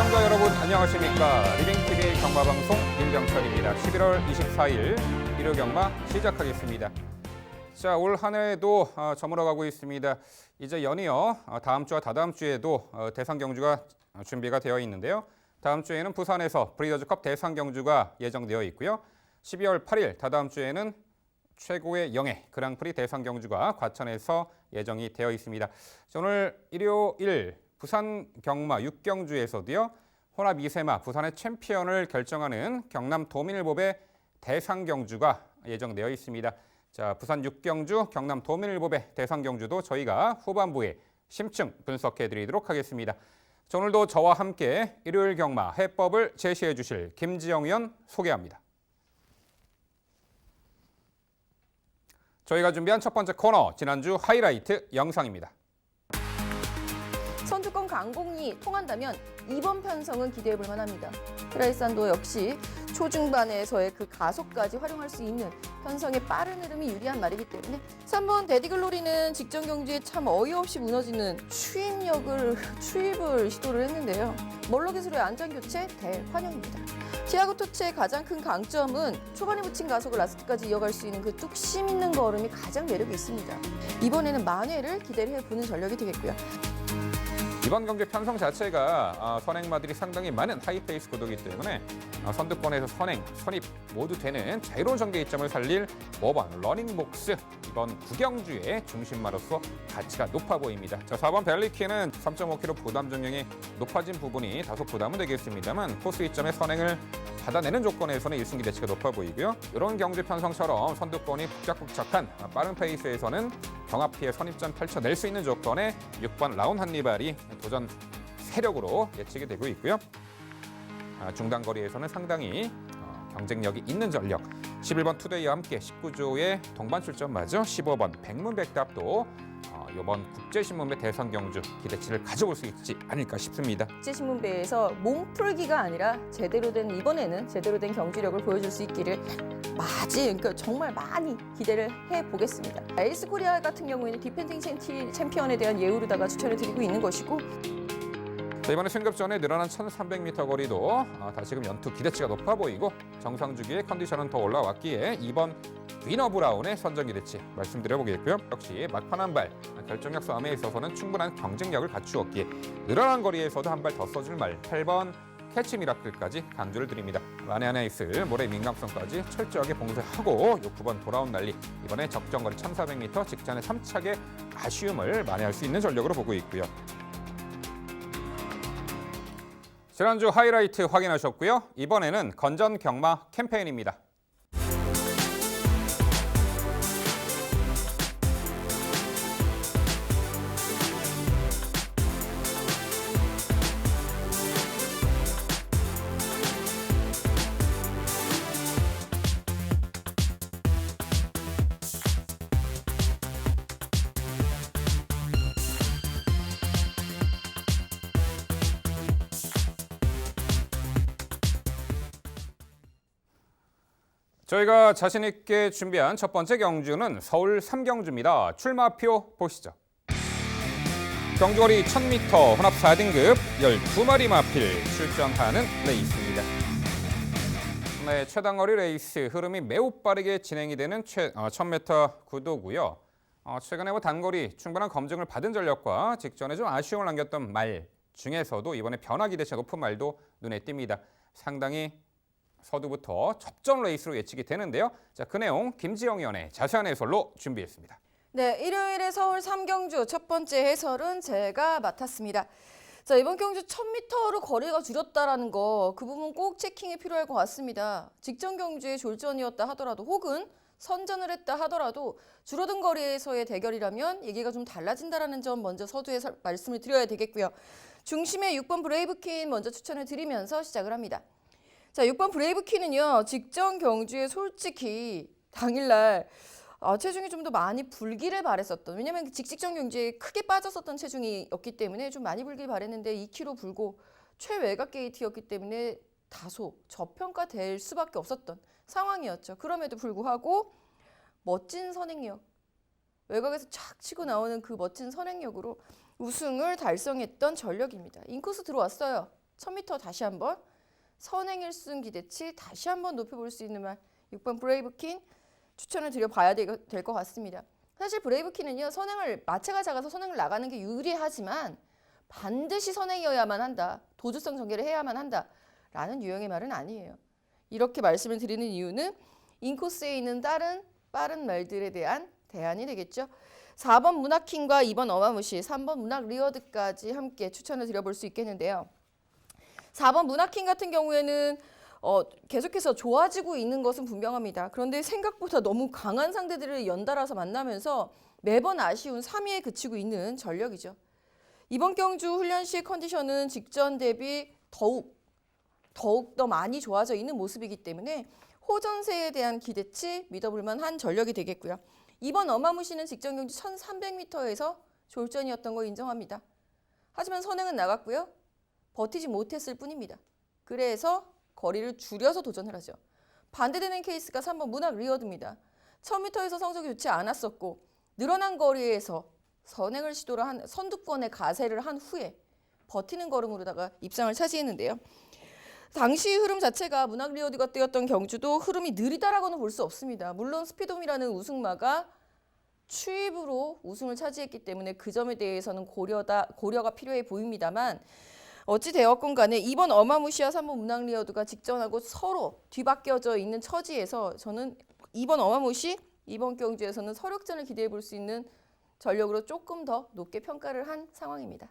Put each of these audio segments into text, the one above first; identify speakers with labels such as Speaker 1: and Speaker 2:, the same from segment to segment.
Speaker 1: 시청자 여러분 안녕하십니까. 리빙TV 경마방송 윤정철입니다. 11월 24일 일요 경마 시작하겠습니다. 자, 올 한 해도 저물어가고 있습니다. 이제 연이어 다음 주와 다다음 주에도 대상 경주가 준비가 되어 있는데요. 다음 주에는 부산에서 브리더즈컵 대상 경주가 예정되어 있고요. 12월 8일 다다음 주에는 최고의 영예 그랑프리 대상 경주가 과천에서 예정이 되어 있습니다. 오늘 일요일 부산 경마 6경주에서도요. 혼합 2세마 부산의 챔피언을 결정하는 경남 도민일보배 대상 경주가 예정되어 있습니다. 자, 부산 6경주 경남 도민일보배 대상 경주도 저희가 후반부에 심층 분석해 드리도록 하겠습니다. 자, 오늘도 저와 함께 일요일 경마 해법을 제시해 주실 김지영 위원 소개합니다. 저희가 준비한 첫 번째 코너, 지난주 하이라이트 영상입니다.
Speaker 2: 선두권 강공이 통한다면 이번 편성은 기대해볼 만합니다. 트라이산도 역시 초중반에서의 그 가속까지 활용할 수 있는 편성의 빠른 흐름이 유리한 말이기 때문에 3번 데디글로리는 직전 경주에 참 어이없이 무너지는 추입을 시도를 했는데요. 멀로 기술의 안전교체 대환영입니다. 티아고 토츠의 가장 큰 강점은 초반에 붙인 가속을 라스트까지 이어갈 수 있는 그 뚝심 있는 걸음이 가장 매력이 있습니다. 이번에는 만회를 기대를 해보는 전력이 되겠고요.
Speaker 1: 이번 경주 편성 자체가 선행마들이 상당히 많은 하이페이스 구도이기 때문에 선두권에서 선입 모두 되는 자유로운 전개이점을 살릴 모번 러닝복스 이번 9경주의 중심마로서 가치가 높아 보입니다. 자, 4번 벨리키는 3.5km 부담 중량이 높아진 부분이 다소 부담은 되겠습니다만 코스 이점의 선행을 받아내는 조건에서는 1승 기대치가 높아 보이고요. 이런 경주 편성처럼 선두권이 북적북적한 빠른 페이스에서는 경합피해 선입전 펼쳐낼 수 있는 조건에 6번 라운 한니발이 도전 세력으로 예측이 되고 있고요. 중단거리에서는 상당히 경쟁력이 있는 전력 11번 투데이와 함께 19조의 동반 출전마저 15번 백문백답도 이번 국제신문배 대상 경주 기대치를 가져올 수 있지 않을까 싶습니다.
Speaker 2: 국제신문배에서 몸풀기가 아니라 이번에는 제대로 된 경주력을 보여줄 수 있기를 그러니까 정말 많이 기대를 해보겠습니다. 에이스 코리아 같은 경우에는 디펜딩 챔피언에 대한 예우로다가 추천을 드리고 있는 것이고
Speaker 1: 자, 이번에 승급전에 늘어난 1300m 거리도 다시금 연투 기대치가 높아 보이고 정상 주기의 컨디션은 더 올라왔기에 이번 위너 브라운의 선정 기대치 말씀드려보겠고요. 역시 막판 한 발 결정력 싸움에 있어서는 충분한 경쟁력을 갖추었기에 늘어난 거리에서도 한 발 더 써줄 말 8번 캐치 미라클까지 강조를 드립니다. 만에 하나 있을 모래 민감성까지 철저하게 봉쇄하고 9번 돌아온 난리 이번에 적정거리 1400m 직전에 3착의 아쉬움을 만회할 수 있는 전력으로 보고 있고요. 지난주 하이라이트 확인하셨고요. 이번에는 건전 경마 캠페인입니다. 저희가 자신 있게 준비한 첫 번째 경주는 서울 3경주입니다. 출마표 보시죠. 경주거리 1000m 혼합 4등급 12마리 마필 출전하는 레이스입니다. 네, 최단거리 레이스 흐름이 매우 빠르게 진행이 되는 1000m 구도고요. 최근에 단거리 충분한 검증을 받은 전력과 직전에 좀 아쉬움을 남겼던 말 중에서도 이번에 변화 기대치가 높은 말도 눈에 띕니다. 상당히 서두부터 접전 레이스로 예측이 되는데요. 자, 그 내용 김지영 위원의 자세한 해설로 준비했습니다.
Speaker 2: 네, 일요일에 서울 3경주 첫 번째 해설은 제가 맡았습니다. 자, 이번 경주 1000m로 거리가 줄였다라는 거 그 부분 꼭 체킹이 필요할 것 같습니다. 직전 경주의 졸전이었다 하더라도 혹은 선전을 했다 하더라도 줄어든 거리에서의 대결이라면 얘기가 좀 달라진다라는 점 먼저 서두에 말씀을 드려야 되겠고요. 중심에 6번 브레이브퀸 먼저 추천을 드리면서 시작을 합니다. 자, 6번 브레이브퀸은요. 직전 경주에 솔직히 당일날 체중이 좀 더 많이 불기를 바랬었던 왜냐면 직전 경주에 크게 빠졌었던 체중이었기 때문에 좀 많이 불길 바랬는데 2kg 불고 최외곽 게이트였기 때문에 다소 저평가될 수밖에 없었던 상황이었죠. 그럼에도 불구하고 멋진 선행력, 외곽에서 착 치고 나오는 그 멋진 선행력으로 우승을 달성했던 전력입니다. 인코스 들어왔어요. 1000m 다시 한번 선행 1순 기대치 다시 한번 높여볼 수 있는 말 6번 브레이브퀸 추천을 드려봐야 될 것 같습니다. 사실 브레이브퀸은요. 마체가 작아서 선행을 나가는 게 유리하지만 반드시 선행이어야만 한다. 도주성 전개를 해야만 한다. 라는 유형의 말은 아니에요. 이렇게 말씀을 드리는 이유는 인코스에 있는 다른 빠른 말들에 대한 대안이 되겠죠. 4번 문학킹과 2번 어마무시, 3번 문학 리워드까지 함께 추천을 드려볼 수 있겠는데요. 4번 문학킹 같은 경우에는 계속해서 좋아지고 있는 것은 분명합니다. 그런데 생각보다 너무 강한 상대들을 연달아서 만나면서 매번 아쉬운 3위에 그치고 있는 전력이죠. 이번 경주 훈련 시 컨디션은 직전 대비 더욱 더 많이 좋아져 있는 모습이기 때문에 호전세에 대한 기대치 믿어볼 만한 전력이 되겠고요. 이번 어마무시는 직전 경주 1300m에서 졸전이었던 거 인정합니다. 하지만 선행은 나갔고요. 버티지 못했을 뿐입니다. 그래서 거리를 줄여서 도전을 하죠. 반대되는 케이스가 3번 문학 리워드입니다. 1000m에서 성적이 좋지 않았었고 늘어난 거리에서 선행을 시도를 한 선두권에 가세를 한 후에 버티는 걸음으로다가 입상을 차지했는데요. 당시 흐름 자체가 문학 리워드가 뛰었던 경주도 흐름이 느리다라고는 볼 수 없습니다. 물론 스피돔이라는 우승마가 추입으로 우승을 차지했기 때문에 그 점에 대해서는 고려가 필요해 보입니다만 어찌 되었건 간에 이번 어마무시와 3번 문학 리워드가 직전하고 서로 뒤바뀌어져 있는 처지에서 저는 이번 어마무시, 이번 경주에서는 서력전을 기대해 볼 수 있는 전력으로 조금 더 높게 평가를 한 상황입니다.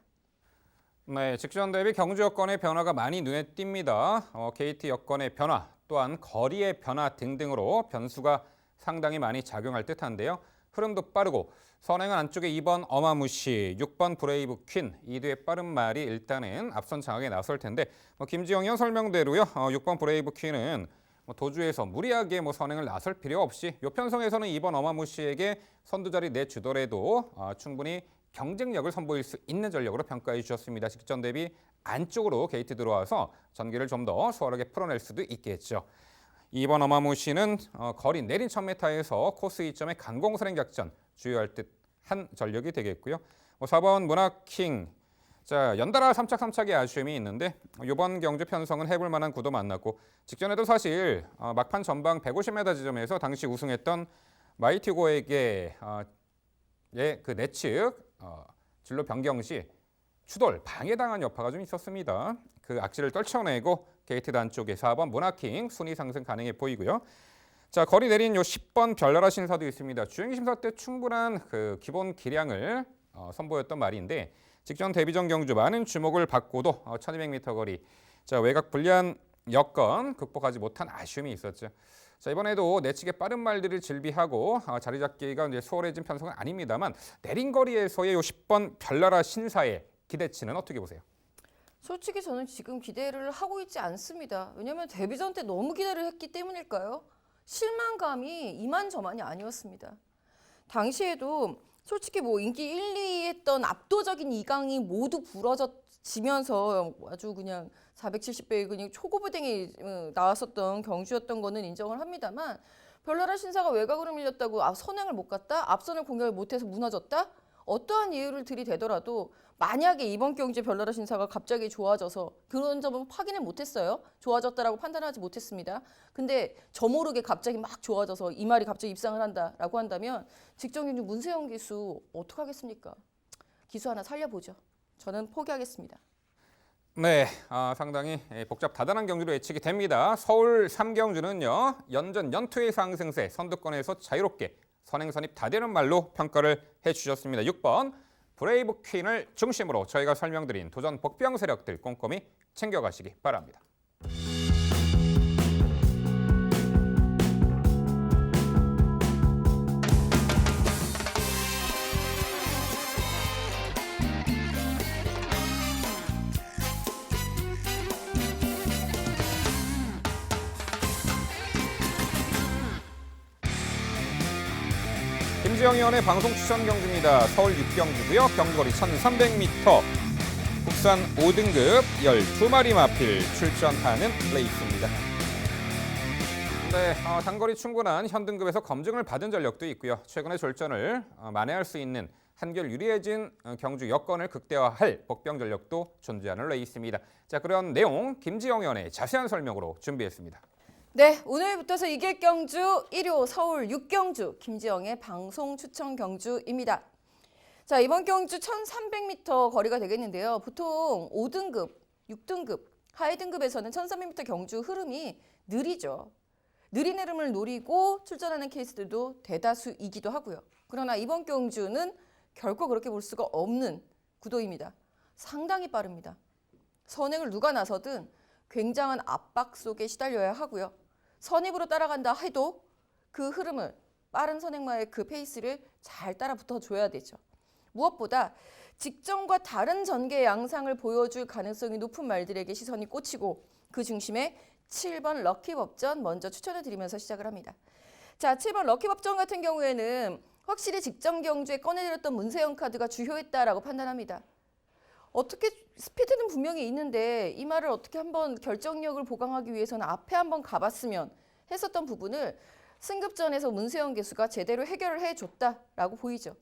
Speaker 1: 네, 직전 대비 경주 여건의 변화가 많이 눈에 띕니다. KT 여건의 변화, 또한 거리의 변화 등등으로 변수가 상당히 많이 작용할 듯한데요. 흐름도 빠르고 선행은 안쪽에 2번 어마무시, 6번 브레이브 퀸, 2두의 빠른 말이 일단은 앞선 장악에 나설 텐데 김지영 의원 설명대로요. 6번 브레이브 퀸은 도주에서 무리하게 선행을 나설 필요 없이 요 편성에서는 2번 어마무시에게 선두자리 내주더라도 충분히 경쟁력을 선보일 수 있는 전력으로 평가해 주셨습니다. 직전 대비 안쪽으로 게이트 들어와서 전개를 좀 더 수월하게 풀어낼 수도 있겠죠. 2번 어마무시는 거리 내린 1000m에서 코스 2점의 강공선행 작전 주요할 듯한 전력이 되겠고요. 4번 문학킹, 자 연달아 3착 3착의 아쉬움이 있는데 이번 경주 편성은 해볼 만한 구도 만났고 직전에도 사실 막판 전방 150m 지점에서 당시 우승했던 마이티고에게 그 내측 진로 변경 시 추돌 방해당한 여파가 좀 있었습니다. 그 악재를 떨쳐내고 게이트 단쪽에 4번 문학킹 순위 상승 가능해 보이고요. 자 거리 내린 요 10번 별나라 신사도 있습니다. 주행 심사 때 충분한 그 기본 기량을 선보였던 말인데 직전 데뷔전 경주 많은 주목을 받고도 1200m 거리 자 외곽 불리한 여건 극복하지 못한 아쉬움이 있었죠. 자 이번에도 내측의 빠른 말들을 질비하고 자리 잡기가 이제 수월해진 편성은 아닙니다만 내린 거리에서의 요 10번 별나라 신사의 기대치는 어떻게 보세요?
Speaker 2: 솔직히 저는 지금 기대를 하고 있지 않습니다. 왜냐하면 데뷔전 때 너무 기대를 했기 때문일까요? 실망감이 이만저만이 아니었습니다. 당시에도 솔직히 인기 1, 2위 했던 압도적인 2강이 모두 부러지면서 아주 그냥 470배의 그냥 초고부댕이 나왔었던 경주였던 거는 인정을 합니다만 별나라 신사가 외곽으로 밀렸다고 선행을 못 갔다? 앞선을 공격을 못해서 무너졌다? 어떠한 이유를 들이대더라도 만약에 이번 경주에 별나라 신사가 갑자기 좋아져서 그런 점은 확인을 못했어요. 좋아졌다라고 판단하지 못했습니다. 근데 저 모르게 갑자기 막 좋아져서 이 말이 갑자기 입상을 한다라고 한다면 직전 경주 문세영 기수 어떡하겠습니까? 기수 하나 살려보죠. 저는 포기하겠습니다.
Speaker 1: 네, 상당히 복잡다단한 경주로 예측이 됩니다. 서울 3경주는요. 연전 연투의 상승세 선두권에서 자유롭게 선행선입 다 되는 말로 평가를 해주셨습니다. 6번 브레이브 퀸을 중심으로 저희가 설명드린 도전 복병 세력들 꼼꼼히 챙겨가시기 바랍니다. 김지영 의원의 방송 추천 경주입니다. 서울 6경주고요. 경주거리 1300m. 국산 5등급 12마리 마필 출전하는 레이스입니다. 네, 단거리 충분한 현등급에서 검증을 받은 전력도 있고요. 최근에 졸전을 만회할 수 있는 한결 유리해진 경주 여건을 극대화할 복병 전력도 존재하는 레이스입니다. 자, 그런 내용 김지영 의원의 자세한 설명으로 준비했습니다.
Speaker 2: 네, 오늘부터서 이길 경주 1호 서울 6경주 김지영의 방송 추천 경주입니다. 자, 이번 경주 1,300m 거리가 되겠는데요. 보통 5등급, 6등급, 하위 등급에서는 1,300m 경주 흐름이 느리죠. 느린 흐름을 노리고 출전하는 케이스들도 대다수이기도 하고요. 그러나 이번 경주는 결코 그렇게 볼 수가 없는 구도입니다. 상당히 빠릅니다. 선행을 누가 나서든 굉장한 압박 속에 시달려야 하고요. 선입으로 따라간다 해도 그 흐름을 빠른 선행마의 그 페이스를 잘 따라 붙어줘야 되죠. 무엇보다 직전과 다른 전개 양상을 보여줄 가능성이 높은 말들에게 시선이 꽂히고 그 중심에 7번 럭키법전 먼저 추천을 드리면서 시작을 합니다. 자, 7번 럭키법전 같은 경우에는 확실히 직전 경주에 꺼내들었던 문세영 카드가 주효했다라고 판단합니다. 어떻게 스피드는 분명히 있는데 이 말을 어떻게 한번 결정력을 보강하기 위해서는 앞에 한번 가봤으면 했었던 부분을 승급전에서 문세영 개수가 제대로 해결을 해줬다라고 보이죠.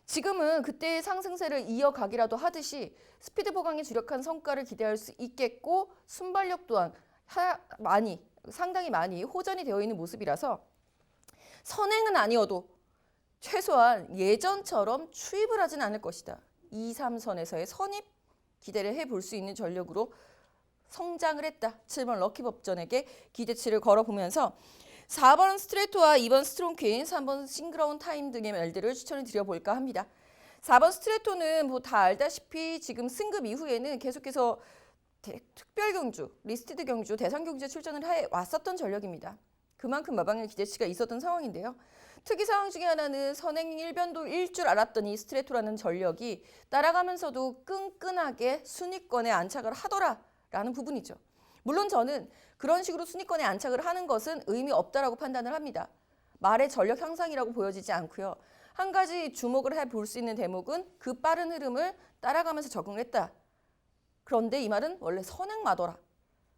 Speaker 2: 지금은 그때의 상승세를 이어가기라도 하듯이 스피드 보강에 주력한 성과를 기대할 수 있겠고 순발력 또한 상당히 많이 호전이 되어 있는 모습이라서 선행은 아니어도 최소한 예전처럼 추입을 하진 않을 것이다. 2, 3선에서의 선입 기대를 해볼 수 있는 전력으로 성장을 했다. 7번 럭키법전에게 기대치를 걸어보면서 4번 스트레이트와 2번 스트롱퀸, 3번 싱그러운 타임 등의 말들을 추천을 드려볼까 합니다. 4번 스트레이트는 뭐 다 알다시피 지금 승급 이후에는 계속해서 특별경주, 리스티드 경주, 대상 경주에 출전을 해왔었던 전력입니다. 그만큼 마방의 기대치가 있었던 상황인데요. 특이 사항 중에 하나는 선행 1변도 줄 알았던 이 스트레이토라는 전력이 따라가면서도 끈끈하게 순위권에 안착을 하더라라는 부분이죠. 물론 저는 그런 식으로 순위권에 안착을 하는 것은 의미 없다라고 판단을 합니다. 말의 전력 향상이라고 보여지지 않고요. 한 가지 주목을 해볼 수 있는 대목은 그 빠른 흐름을 따라가면서 적응을 했다. 그런데 이 말은 원래 선행마더라.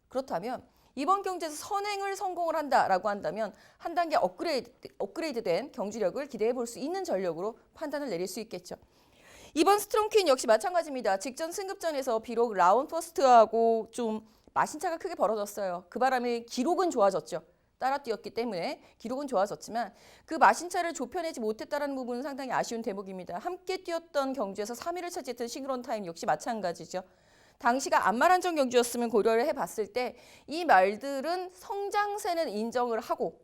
Speaker 2: 그렇다면 이번 경주에서 선행을 성공을 한다라고 한다면 한 단계 업그레이드된 경주력을 기대해 볼 수 있는 전력으로 판단을 내릴 수 있겠죠. 이번 스트롱퀸 역시 마찬가지입니다. 직전 승급전에서 비록 라운 퍼스트하고 좀 마신차가 크게 벌어졌어요. 그 바람에 기록은 좋아졌죠. 따라 뛰었기 때문에 기록은 좋아졌지만 그 마신차를 좁혀내지 못했다는 부분은 상당히 아쉬운 대목입니다. 함께 뛰었던 경주에서 3위를 차지했던 싱그러운 타임 역시 마찬가지죠. 당시가 안말한정 경주였으면 고려를 해봤을 때 이 말들은 성장세는 인정을 하고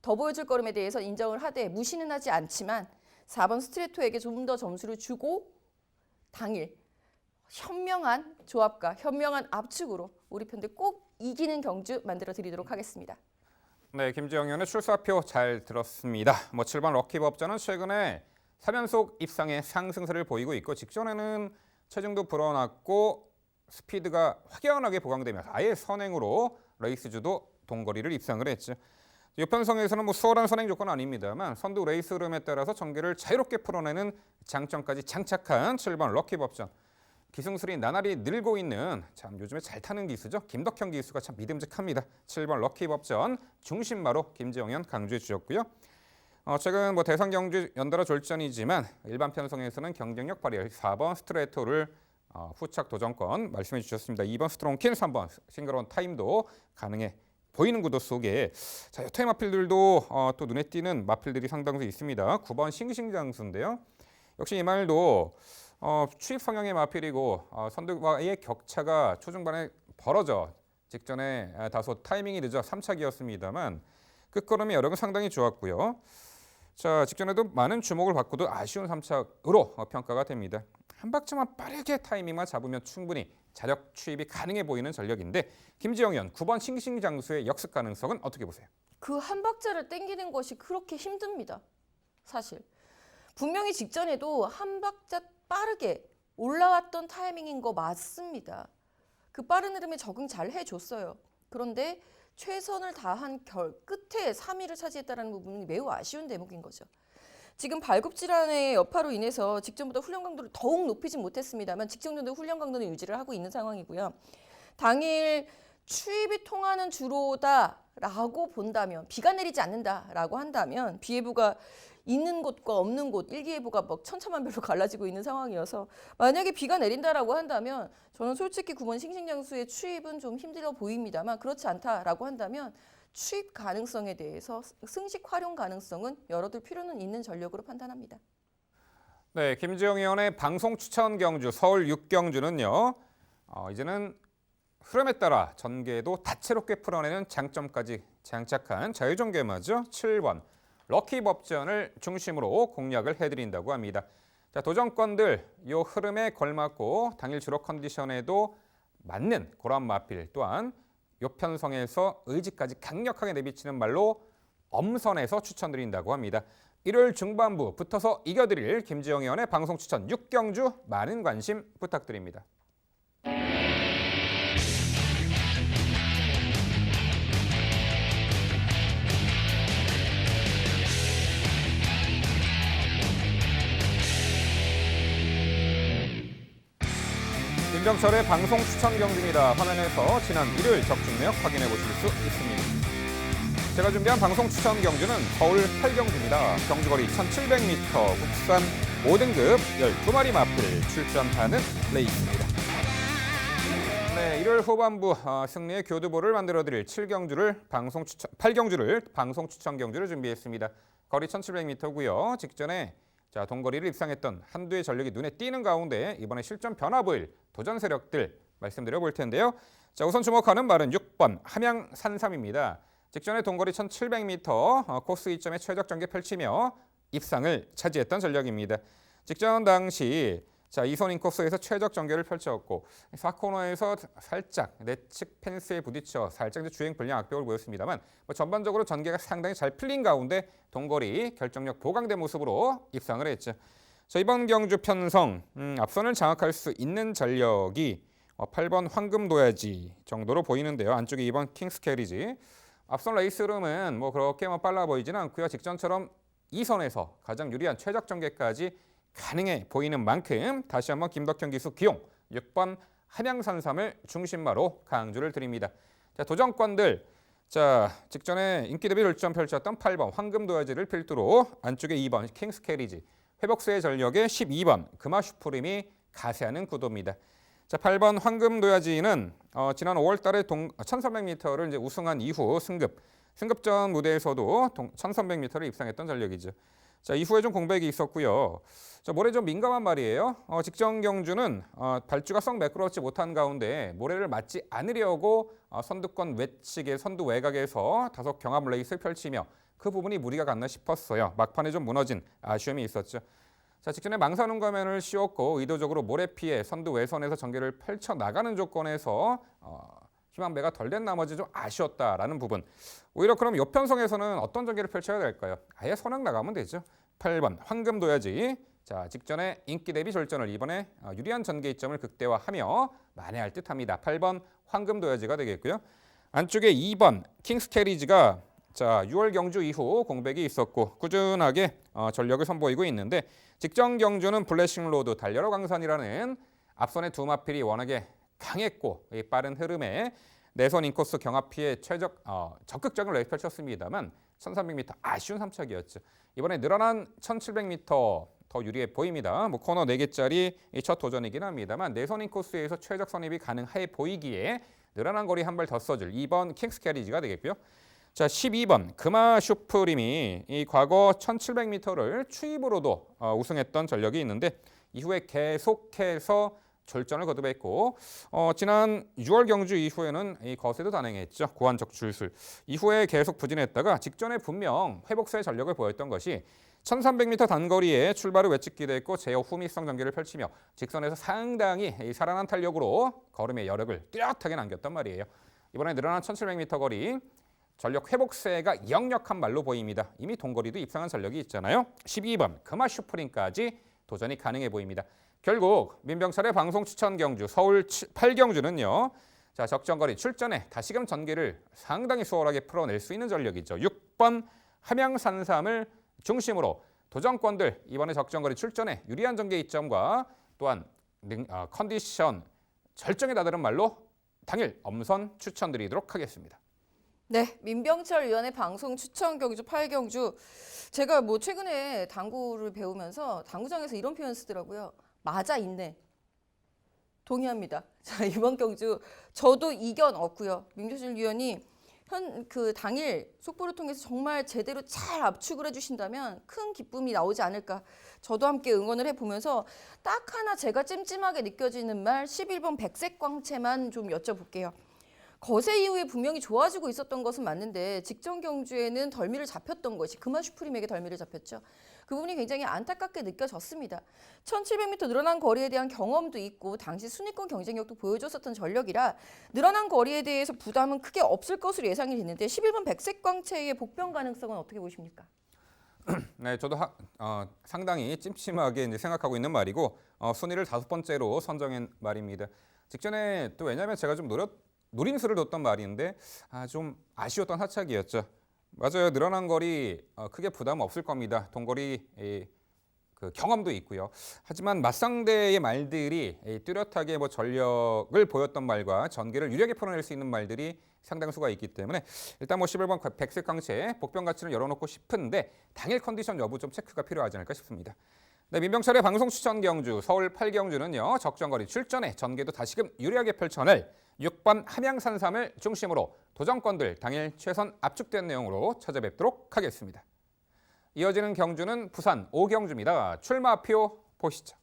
Speaker 2: 더 보여줄 걸음에 대해서 인정을 하되 무시는 하지 않지만 4번 스트레이토에게 좀 더 점수를 주고 당일 현명한 조합과 현명한 압축으로 우리 편들 꼭 이기는 경주 만들어 드리도록 하겠습니다.
Speaker 1: 네, 김지영 의원의 출사표 잘 들었습니다. 7번 럭키법전은 최근에 3연속 입상의 상승세를 보이고 있고 직전에는 체중도 불어났고 스피드가 확연하게 보강되면서 아예 선행으로 레이스주도 동거리를 입상을 했죠. 요편성에서는 수월한 선행 조건은 아닙니다만 선두 레이스 흐름에 따라서 전개를 자유롭게 풀어내는 장점까지 장착한 7번 럭키법전. 기승술이 나날이 늘고 있는 참 요즘에 잘 타는 기수죠. 김덕형 기수가 참 믿음직합니다. 7번 럭키법전 중심마로 김지영 의원 강조해 주셨고요. 최근 대상 경주 연달아 졸전이지만 일반 편성에서는 경쟁력 발휘 4번 스트레이토를 후착 도전권 말씀해 주셨습니다. 2번 스트롱킨, 3번 싱그러운 타임도 가능해 보이는 구도 속에 자, 여타의 마필들도 또 눈에 띄는 마필들이 상당수 있습니다. 9번 싱싱장수인데요. 역시 이 말도 추입 성향의 마필이고 선두와의 격차가 초중반에 벌어져 직전에 다소 타이밍이 늦어 3착이었습니다만 끝걸음의 여력은 상당히 좋았고요. 자, 직전에도 많은 주목을 받고도 아쉬운 3착으로 평가가 됩니다. 한 박자만 빠르게 타이밍만 잡으면 충분히 자력 추입이 가능해 보이는 전력인데 김지영 의원 9번 싱싱장수의 역습 가능성은 어떻게 보세요?
Speaker 2: 그 한 박자를 땡기는 것이 그렇게 힘듭니다. 사실. 분명히 직전에도 한 박자 빠르게 올라왔던 타이밍인 거 맞습니다. 그 빠른 흐름에 적응 잘 해줬어요. 그런데 최선을 다한 끝에 3위를 차지했다는 부분이 매우 아쉬운 대목인 거죠. 지금 발굽질환의 여파로 인해서 직전보다 훈련 강도를 더욱 높이진 못했습니다만 직전전도 훈련 강도는 유지를 하고 있는 상황이고요. 당일 추입이 통하는 주로다라고 본다면 비가 내리지 않는다라고 한다면 비예보가 있는 곳과 없는 곳 일기예보가 막 천차만별로 갈라지고 있는 상황이어서 만약에 비가 내린다라고 한다면 저는 솔직히 9번 싱싱장수의 추입은 좀 힘들어 보입니다만 그렇지 않다라고 한다면 추입 가능성에 대해서 승식 활용 가능성은 열어둘 필요는 있는 전력으로 판단합니다.
Speaker 1: 네, 김지영 의원의 방송 추천 경주 서울 6경주는요. 이제는 흐름에 따라 전개도 다채롭게 풀어내는 장점까지 장착한 자유전개마죠. 7번 럭키 법전을 중심으로 공략을 해드린다고 합니다. 자, 도전권들 이 흐름에 걸맞고 당일 주로 컨디션에도 맞는 그런 마필 또한 요 편성에서 의지까지 강력하게 내비치는 말로 엄선해서 추천드린다고 합니다. 일요일 중반부 붙어서 이겨드릴 김지영 의원의 방송 추천 6경주 많은 관심 부탁드립니다. 김병철의 방송 추천 경주입니다. 화면에서 지난 일요일 적중 내역 확인해 보실 수 있습니다. 제가 준비한 방송 추천 경주는 서울 8경주입니다. 경주거리 1700m, 국산 5등급 12마리 마필 출전하는 레이스입니다. 네, 일요일 후반부 승리의 교두보를 만들어드릴 8경주를 방송 추천 경주를 준비했습니다. 거리 1700m고요. 직전에 동거리를 입상했던 한두의 전력이 눈에 띄는 가운데 이번에 실전 변화 보일 도전 세력들 말씀드려 볼 텐데요. 자, 우선 주목하는 말은 6번 함양산삼입니다. 직전에 동거리 1700m 코스 2점에 최적 전개 펼치며 입상을 차지했던 전력입니다. 직전 당시 이선인 코스에서 최적 전개를 펼쳤고 4코너에서 살짝 내측 펜스에 부딪혀 살짝 주행 불량 악벽을 보였습니다만 전반적으로 전개가 상당히 잘 풀린 가운데 동거리 결정력 보강된 모습으로 입상을 했죠. 자, 이번 경주 편성 앞선을 장악할 수 있는 전력이 8번 황금도야지 정도로 보이는데요. 안쪽에 2번 킹스캐리지. 앞선 레이스 흐름은 그렇게 빨라 보이지는 않고요. 직전처럼 2선에서 가장 유리한 최적 전개까지 가능해 보이는 만큼 다시 한번 김덕현 기수 기용 6번 함양산삼을 중심마로 강조를 드립니다. 자, 도전권들 직전에 인기 대비 결점 펼쳤던 8번 황금도야지를 필두로 안쪽에 2번 킹스캐리지 회복수의 전력에 12번 금화슈프림이 가세하는 구도입니다. 자, 8번 황금도야지는 지난 5월달에 1300m를 이제 우승한 이후 승급전 무대에서도 1300m를 입상했던 전력이죠. 자, 이후에 좀 공백이 있었고요. 모레 좀 민감한 말이에요. 직전 경주는 발주가 썩 매끄럽지 못한 가운데 모래를 맞지 않으려고 선두권 외측의 선두 외곽에서 다소 경합 레이스를 펼치며 그 부분이 무리가 갔나 싶었어요. 막판에 좀 무너진 아쉬움이 있었죠. 자, 직전에 망사눈 가면을 씌웠고 의도적으로 모래 피해 선두 외선에서 전개를 펼쳐 나가는 조건에서 희망배가 덜 된 나머지 좀 아쉬웠다라는 부분. 오히려 그럼 옆편성에서는 어떤 전개를 펼쳐야 될까요? 아예 선악 나가면 되죠. 8번 황금도야지. 자, 직전에 인기 대비 절전을 이번에 유리한 전개 이점을 극대화하며 만회할 듯합니다. 8번 황금도야지가 되겠고요. 안쪽에 2번 킹스캐리지가 6월 경주 이후 공백이 있었고 꾸준하게 전력을 선보이고 있는데 직전 경주는 블래싱 로드 달려라 광산이라는 앞선의 두 마필이 워낙에 강했고 이 빠른 흐름에 내선 인코스 경합 피해 적극적인 레이스 펼쳤습니다만 1300m 아쉬운 3착이었죠. 이번에 늘어난 1700m 더 유리해 보입니다. 코너 4개짜리 첫 도전이긴 합니다만 내선 인코스에서 최적 선입이 가능해 보이기에 늘어난 거리 한 발 더 써줄 2번 킹스캐리지가 되겠고요. 자, 12번 금화 슈프림이 이 과거 1700m를 추입으로도 우승했던 전력이 있는데 이후에 계속해서 절전을 거듭했고 지난 6월 경주 이후에는 이 거세도 단행했죠. 고환적 줄술. 이후에 계속 부진했다가 직전에 분명 회복세의 전력을 보였던 것이 1300m 단거리에 출발을 외찍 기대했고 제어 후미성 전개를 펼치며 직선에서 상당히 살아난 탄력으로 걸음의 여력을 뚜렷하게 남겼단 말이에요. 이번에 늘어난 1700m 거리 전력 회복세가 역력한 말로 보입니다. 이미 동거리도 입상한 전력이 있잖아요. 12번 금화 슈프림까지 도전이 가능해 보입니다. 결국 민병철의 방송 추천 경주 서울 8경주는요. 자, 적정거리 출전에 다시금 전개를 상당히 수월하게 풀어낼 수 있는 전력이죠. 6번 함양산삼을 중심으로 도전권들 이번에 적정거리 출전에 유리한 전개 이점과 또한 컨디션 절정에 다다른 말로 당일 엄선 추천드리도록 하겠습니다.
Speaker 2: 네, 민병철 위원의 방송 추천 경주 8경주. 제가 뭐 최근에 당구를 배우면서 당구장에서 이런 표현 쓰더라고요. 맞아 있네. 동의합니다. 자, 이번 경주 저도 이견 없고요. 민병철 위원이 당일 속보를 통해서 정말 제대로 잘 압축을 해주신다면 큰 기쁨이 나오지 않을까. 저도 함께 응원을 해보면서 딱 하나 제가 찜찜하게 느껴지는 말 11번 백색광채만 좀 여쭤볼게요. 거세 이후에 분명히 좋아지고 있었던 것은 맞는데 직전 경주에는 덜미를 잡혔던 것이 금화 슈프림에게 덜미를 잡혔죠. 그 부분이 굉장히 안타깝게 느껴졌습니다. 1700m 늘어난 거리에 대한 경험도 있고 당시 순위권 경쟁력도 보여줬었던 전력이라 늘어난 거리에 대해서 부담은 크게 없을 것으로 예상이 됐는데 11번 백색광채의 복병 가능성은 어떻게 보십니까?
Speaker 1: 네, 저도 상당히 찜찜하게 이제 생각하고 있는 말이고 순위를 5번째로 선정한 말입니다. 직전에 또 왜냐하면 제가 좀 노림수를 뒀던 말인데 좀 아쉬웠던 하착이었죠. 맞아요. 늘어난 거리 크게 부담 없을 겁니다. 동거리 그 경험도 있고요. 하지만 맞상대의 말들이 뚜렷하게 뭐 전력을 보였던 말과 전개를 유리하게 풀어낼 수 있는 말들이 상당수가 있기 때문에 일단 뭐 11번 백색강채 복병 가치는 열어놓고 싶은데 당일 컨디션 여부 좀 체크가 필요하지 않을까 싶습니다. 네, 민병철의 방송 추천 경주 서울 8경주는요. 적정거리 출전에 전개도 다시금 유리하게 펼쳐낼 6번 함양산삼을 중심으로 도전권들 당일 최선 압축된 내용으로 찾아뵙도록 하겠습니다. 이어지는 경주는 부산 5경주입니다. 출마표 보시죠.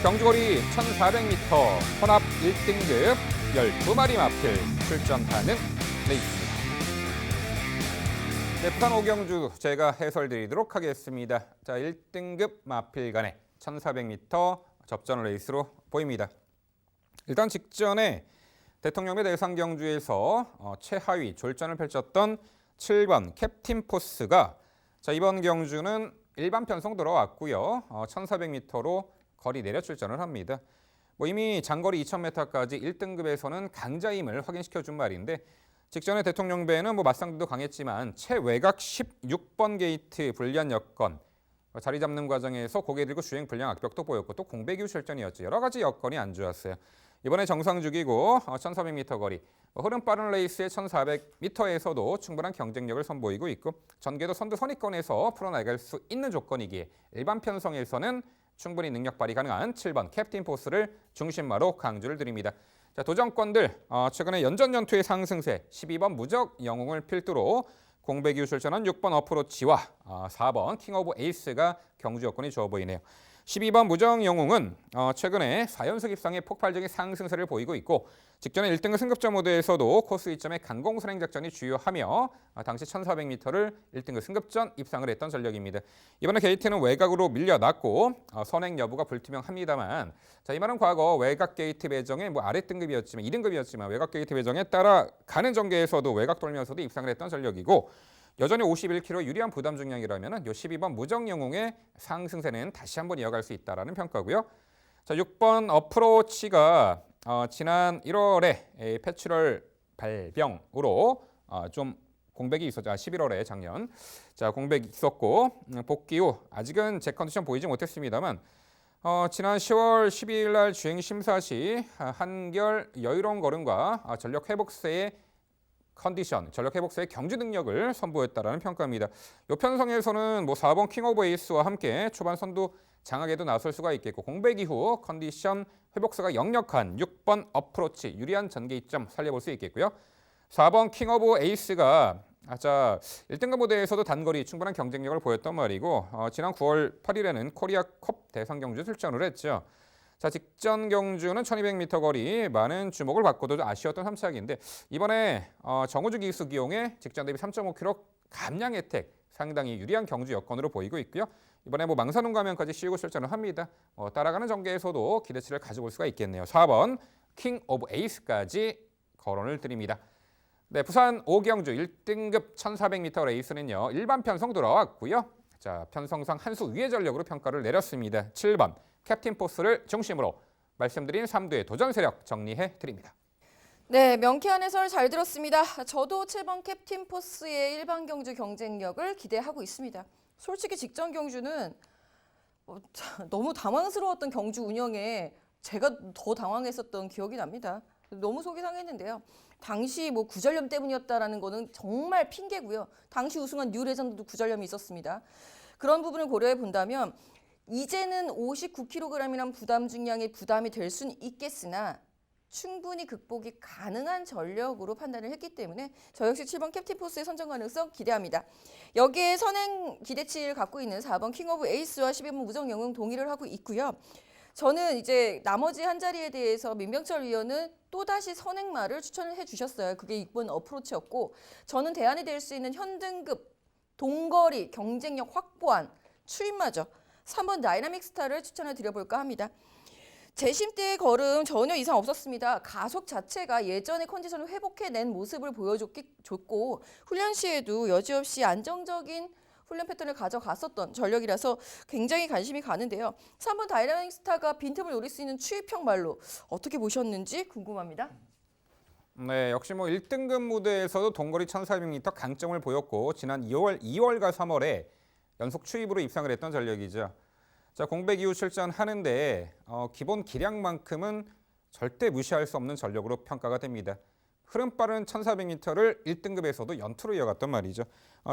Speaker 1: 경주거리 1400m 혼합 1등급 12마리 마필 출전하는 레이스입니다. 네, 부산 5경주 제가 해설드리도록 하겠습니다. 자, 1등급 마필 간의 1400m 접전 레이스로 보입니다. 일단 직전에 대통령배 대상 경주에서 최하위 졸전을 펼쳤던 7번 캡틴 포스가 자, 이번 경주는 일반 편성 들어왔고요. 1400m로 거리 내려 출전을 합니다. 뭐 이미 장거리 2000m까지 1등급에서는 강자임을 확인시켜준 말인데 직전에 대통령배에는 뭐 맞상대도 강했지만 최외곽 16번 게이트 불리한 여건 자리 잡는 과정에서 고개 들고 주행 불량 악벽도 보였고 또 공백 이후 출전이었죠. 여러 가지 여건이 안 좋았어요. 이번에 정상 주기고 1400m 거리 흐름 빠른 레이스의 1400m에서도 충분한 경쟁력을 선보이고 있고 전개도 선두 선위권에서 풀어나갈 수 있는 조건이기에 일반 편성에서는 충분히 능력 발휘 가능한 7번 캡틴 포스를 중심마로 강조를 드립니다. 자, 도전권들 최근에 연전 연투의 상승세 12번 무적 영웅을 필두로 공백 이후 출전한 6번 어프로치와 4번 킹 오브 에이스가 경주 여건이 좋아 보이네요. 12번 무정 영웅은 최근에 4연속 입상의 폭발적인 상승세를 보이고 있고 직전에 1등급 승급자 모드에서도 코스 2점의 강공 선행 작전이 주요하며 당시 1400m를 1등급 승급전 입상을 했던 전력입니다. 이번에 게이트는 외곽으로 밀려났고 선행 여부가 불투명합니다만 자, 이 말은 과거 외곽 게이트 배정의 뭐 아래 등급이었지만 2등급이었지만 외곽 게이트 배정에 따라 가는 전개에서도 외곽 돌면서도 입상을 했던 전력이고 여전히 51kg 유리한 부담 중량이라면 요 12번 무정 영웅의 상승세는 다시 한번 이어갈 수 있다라는 평가고요. 자, 6번 어프로치가 지난 1월에 패출혈 발병으로 좀 공백이 있었죠. 11월에 작년. 자, 공백이 있었고 복귀 후 아직은 제 컨디션 보이지 못했습니다만 지난 10월 12일 날 주행 심사 시 한결 여유로운 걸음과 전력 회복세의 컨디션, 전력 회복세의 경주 능력을 선보였다라는 평가입니다. 이 편성에서는 뭐 4번 킹 오브 에이스와 함께 초반 선두 장악에도 나설 수가 있겠고 공백 이후 컨디션 회복세가 역력한 6번 어프로치 유리한 전개 이점 살려볼 수 있겠고요. 4번 킹 오브 에이스가 1등급 무대에서도 단거리 충분한 경쟁력을 보였던 말이고 지난 9월 8일에는 코리아컵 대상 경주 출전을 했죠. 자, 직전 경주는 1200m 거리 많은 주목을 받고도 아쉬웠던 3착인데 이번에 정우주 기수 기용에 직전 대비 3.5km 감량 혜택 상당히 유리한 경주 여건으로 보이고 있고요. 이번에 뭐 망사눈 가면까지 씌우고 출전을 합니다. 따라가는 전개에서도 기대치를 가져볼 수가 있겠네요. 4번 킹 오브 에이스까지 거론을 드립니다. 네, 부산 5경주 1등급 1400m 레이스는요. 일반 편성 들어왔고요. 자, 편성상 한 수 위의 전력으로 평가를 내렸습니다. 7번 캡틴 포스를 중심으로 말씀드린 3두의 도전 세력 정리해 드립니다.
Speaker 2: 네, 명쾌한 해설 잘 들었습니다. 저도 7번 캡틴 포스의 일반 경주 경쟁력을 기대하고 있습니다. 솔직히 직전 경주는 너무 당황스러웠던 경주 운영에 제가 더 당황했었던 기억이 납니다. 너무 속이 상했는데요. 당시 뭐 구절염 때문이었다라는 거는 정말 핑계고요. 당시 우승한 뉴 레전드도 구절염이 있었습니다. 그런 부분을 고려해 본다면 이제는 59kg이란 부담 중량이 부담이 될 수는 있겠으나 충분히 극복이 가능한 전력으로 판단을 했기 때문에 저 역시 7번 캡틴 포스의 선정 가능성 기대합니다. 여기에 선행 기대치를 갖고 있는 4번 킹 오브 에이스와 12번 무정 영웅 동의를 하고 있고요. 저는 이제 나머지 한 자리에 대해서 민병철 위원은 또다시 선행마를 추천을 해주셨어요. 그게 6번 어프로치였고 저는 대안이 될 수 있는 현등급, 동거리, 경쟁력 확보한 추임마죠. 3번 다이나믹 스타를 추천을 드려볼까 합니다. 재심 때의 걸음 전혀 이상 없었습니다. 가속 자체가 예전의 컨디션을 회복해낸 모습을 보여줬고 훈련 시에도 여지없이 안정적인 훈련 패턴을 가져갔었던 전력이라서 굉장히 관심이 가는데요. 3번 다이나믹 스타가 빈틈을 노릴 수 있는 추입형 말로 어떻게 보셨는지 궁금합니다.
Speaker 1: 네, 역시 뭐 1등급 무대에서도 동거리 1400m 강점을 보였고 지난 2월과 3월에 연속 추입으로 입상을 했던 전력이죠. 자, 공백 이후 출전하는데 기본 기량만큼은 절대 무시할 수 없는 전력으로 평가가 됩니다. 흐름 빠른 1400m를 1등급에서도 연투로 이어갔단 말이죠.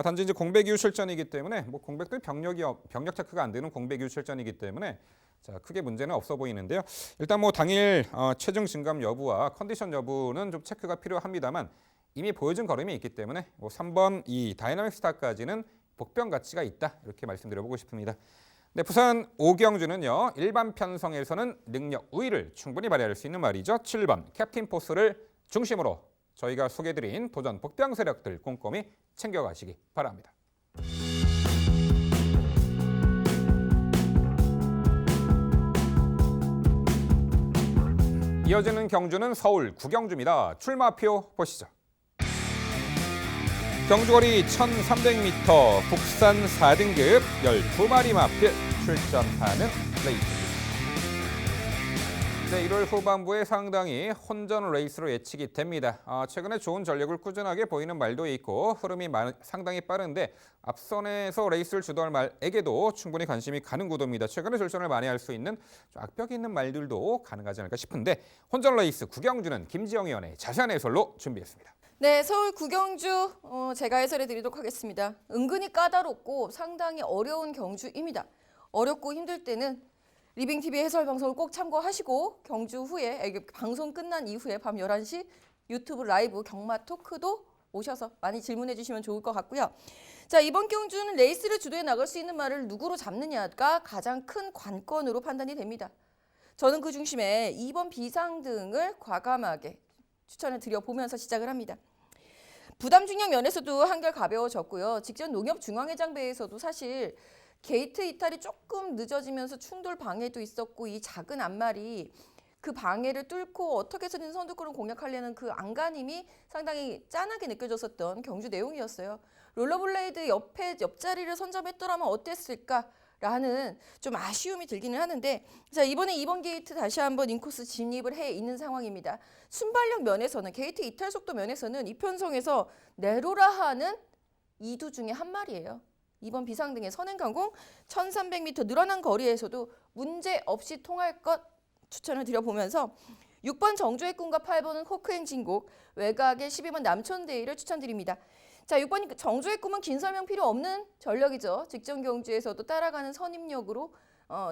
Speaker 1: 단지 이제 공백 이후 출전이기 때문에 뭐 공백도 병력 체크가 안 되는 공백 이후 출전이기 때문에 자, 크게 문제는 없어 보이는데요. 일단 뭐 당일 체중 증감 여부와 컨디션 여부는 좀 체크가 필요합니다만 이미 보여준 걸음이 있기 때문에 뭐 3번 이 다이나믹 스타까지는 복병 가치가 있다 이렇게 말씀드려보고 싶습니다. 네, 부산 오경주는요. 일반 편성에서는 능력 우위를 충분히 발휘할 수 있는 말이죠. 7번 캡틴 포스를 중심으로 저희가 소개해드린 도전 복병 세력들 꼼꼼히 챙겨가시기 바랍니다. 이어지는 경주는 서울 구경주입니다. 출마표 보시죠. 경주거리 1300m 국산 4등급 12마리 마필 출전하는 레이스입니다. 네, 1월 후반부에 상당히 혼전 레이스로 예측이 됩니다. 최근에 좋은 전력을 꾸준하게 보이는 말도 있고 흐름이 상당히 빠른데 앞선에서 레이스를 주도할 말에게도 충분히 관심이 가는 구도입니다. 최근에 출전을 많이 할 수 있는 악벽 있는 말들도 가능하지 않을까 싶은데 혼전 레이스 구경주는 김지영 위원의 자세한 해설로 준비했습니다.
Speaker 2: 네, 서울 구경주 제가 해설해 드리도록 하겠습니다. 은근히 까다롭고 상당히 어려운 경주입니다. 어렵고 힘들 때는 리빙TV 해설 방송을 꼭 참고하시고 경주 후에 방송 끝난 이후에 밤 11시 유튜브 라이브 경마 토크도 오셔서 많이 질문해 주시면 좋을 것 같고요. 자, 이번 경주는 레이스를 주도해 나갈 수 있는 말을 누구로 잡느냐가 가장 큰 관건으로 판단이 됩니다. 저는 그 중심에 2번 비상등을 과감하게 추천을 드려보면서 시작을 합니다. 부담 중량 면에서도 한결 가벼워졌고요. 직전 농협 중앙회장배에서도 사실 게이트 이탈이 조금 늦어지면서 충돌 방해도 있었고 이 작은 앞말이 그 방해를 뚫고 어떻게 해서든 선두권을 공략하려는 그 안간힘이 상당히 짠하게 느껴졌었던 경주 내용이었어요. 롤러블레이드 옆자리를 선점했더라면 어땠을까라는 좀 아쉬움이 들기는 하는데 자, 이번에 2번 게이트 다시 한번 인코스 진입을 해 있는 상황입니다. 순발력 면에서는 게이트 이탈 속도 면에서는 이편성에서 내로라 하는 이두 중에 한 마리예요. 2번 비상등의 선행강공 1300m 늘어난 거리에서도 문제없이 통할 것 추천을 드려보면서 6번 정조의 꿈과 8번은 호크행진곡 외곽의 12번 남촌데이를 추천드립니다. 자, 6번 정조의 꿈은 긴 설명 필요 없는 전력이죠. 직전 경주에서도 따라가는 선임력으로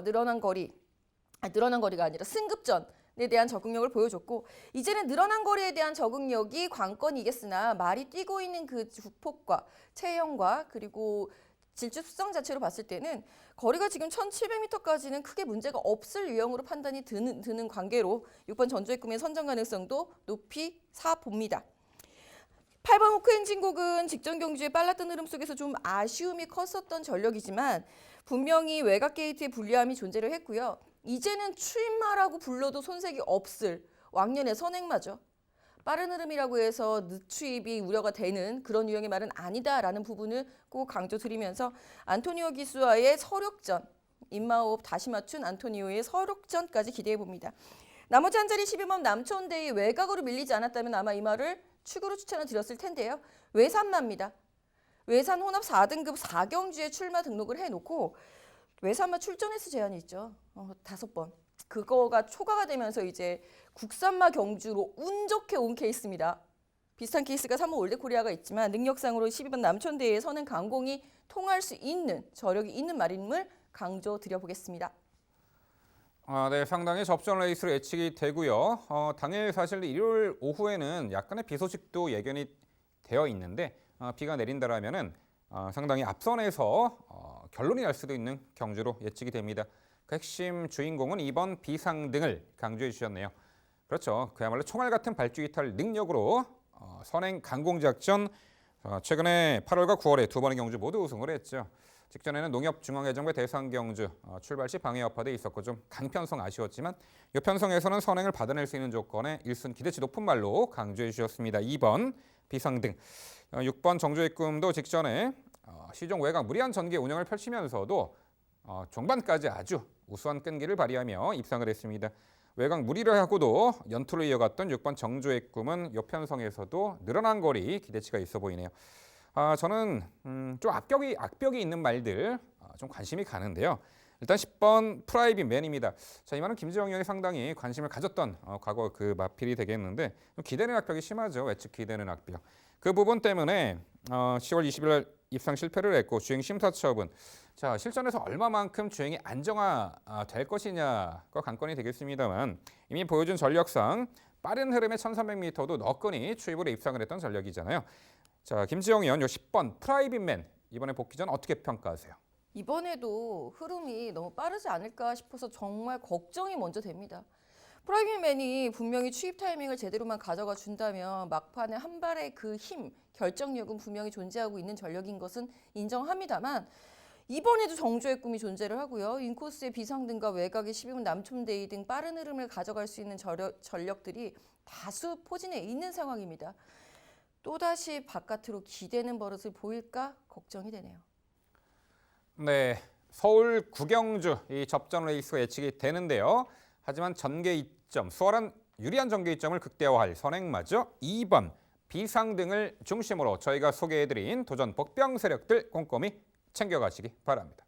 Speaker 2: 늘어난 거리가 아니라 승급전에 대한 적응력을 보여줬고 이제는 늘어난 거리에 대한 적응력이 관건이겠으나 말이 뛰고 있는 그 주폭과 체형과 그리고 질주 습성 자체로 봤을 때는 거리가 지금 1700m까지는 크게 문제가 없을 유형으로 판단이 드는 관계로 6번 전조의 꿈의 선정 가능성도 높이 사봅니다. 8번 호크행진곡은 직전 경주의 빨랐던 흐름 속에서 좀 아쉬움이 컸었던 전력이지만 분명히 외곽 게이트의 불리함이 존재를 했고요. 이제는 추임마라고 불러도 손색이 없을 왕년의 선행마죠. 빠른 흐름이라고 해서 늦추입이 우려가 되는 그런 유형의 말은 아니다라는 부분을 꼭 강조드리면서 안토니오 기수와의 서력전, 입마호흡 다시 맞춘 안토니오의 서력전까지 기대해봅니다. 나머지 한 자리 12번 남촌데이 외곽으로 밀리지 않았다면 아마 이 말을 축으로 추천을 드렸을 텐데요. 외산마입니다. 외산 혼합 4등급 4경주에 출마 등록을 해놓고 외산마 출전횟수 제한이 있죠. 5번. 그거가 초과가 되면서 이제 국산마 경주로 운 좋게 온 케이스입니다. 비슷한 케이스가 3호 올드코리아가 있지만 능력상으로 12번 남천대의 선행 강공이 통할 수 있는 저력이 있는 말임을 강조드려보겠습니다.
Speaker 1: 네, 상당히 접전 레이스로 예측이 되고요. 당일 사실 일요일 오후에는 약간의 비 소식도 예견이 되어 있는데 비가 내린다라면은 상당히 앞선에서 결론이 날 수도 있는 경주로 예측이 됩니다. 그 핵심 주인공은 이번 비상등을 강조해 주셨네요. 그렇죠. 그야말로 총알 같은 발주 이탈 능력으로 선행 강공작전 최근에 8월과 9월에 두 번의 경주 모두 우승을 했죠. 직전에는 농협중앙회전과 대상경주 출발 시 방해 여파도 있었고 좀 강편성 아쉬웠지만 이 편성에서는 선행을 받아낼 수 있는 조건에 1순 기대치 높은 말로 강조해 주셨습니다. 2번 비상등, 6번 정조의 꿈도 직전에 시종 외곽 무리한 전개 운영을 펼치면서도 종반까지 아주 우수한 끈기를 발휘하며 입상을 했습니다. 외곽 무리를 하고도 연투를 이어갔던 6번 정조의 꿈은 요편성에서도 늘어난 거리 기대치가 있어 보이네요. 저는 좀 악벽이 있는 말들 좀 관심이 가는데요. 일단 10번 프라이빗 맨입니다. 자, 이 말은 김지영 의원이 상당히 관심을 가졌던 과거 그 마필이 되겠는데 좀 기대는 악벽이 심하죠. 예측 기대는 악벽. 그 부분 때문에 10월 20일 입상 실패를 했고 주행 심사 처분. 자, 실전에서 얼마만큼 주행이 안정화될 것이냐가 관건이 되겠습니다만 이미 보여준 전력상 빠른 흐름의 1300m도 너끈히 추입으로 입상을 했던 전력이잖아요. 자, 김지영 의원 요 10번 프라이빗맨 이번에 복귀 전 어떻게 평가하세요?
Speaker 2: 이번에도 흐름이 너무 빠르지 않을까 싶어서 정말 걱정이 먼저 됩니다. 프라이빗맨이 분명히 추입 타이밍을 제대로만 가져가 준다면 막판에 한 발의 그 힘, 결정력은 분명히 존재하고 있는 전력인 것은 인정합니다만 이번에도 정조의 꿈이 존재를 하고요. 인코스의 비상등과 외곽의 12분 남촌데이 등 빠른 흐름을 가져갈 수 있는 전력들이 다수 포진해 있는 상황입니다. 또다시 바깥으로 기대는 버릇을 보일까 걱정이 되네요.
Speaker 1: 네, 서울 구경주 이 접전 레이스가 예측이 되는데요. 하지만 전개 이점, 수월한 유리한 전개 이점을 극대화할 선행마저 2번 비상등을 중심으로 저희가 소개해드린 도전 복병 세력들 꼼꼼히 챙겨가시기 바랍니다.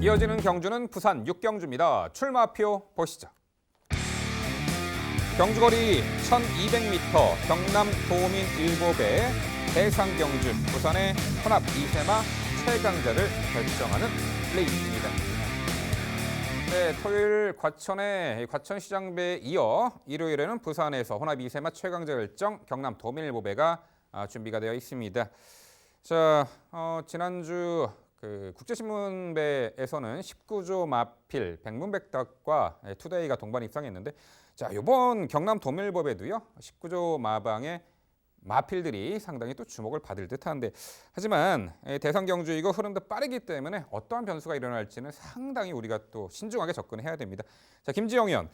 Speaker 1: 이어지는 경주는 부산 6경주입니다. 출마표 보시죠. 경주거리 1200m 경남 도민 7배 대상경주 부산의 혼합 2세마 최강자를 결정하는 레이스입니다. 네, 토요일 과천의 과천시장배에 이어 일요일에는 부산에서 혼합 2세마 최강자 결정 경남 도민 7배가 준비가 되어 있습니다. 자, 지난주 국제신문배에서는 19조 마필 백문백답과 투데이가 동반 입상했는데 자, 이번 경남 도밀법에도요 19조 마방의 마필들이 상당히 또 주목을 받을 듯한데 하지만 대상 경주이고 흐름도 빠르기 때문에 어떠한 변수가 일어날지는 상당히 우리가 또 신중하게 접근해야 됩니다. 자, 김지영 의원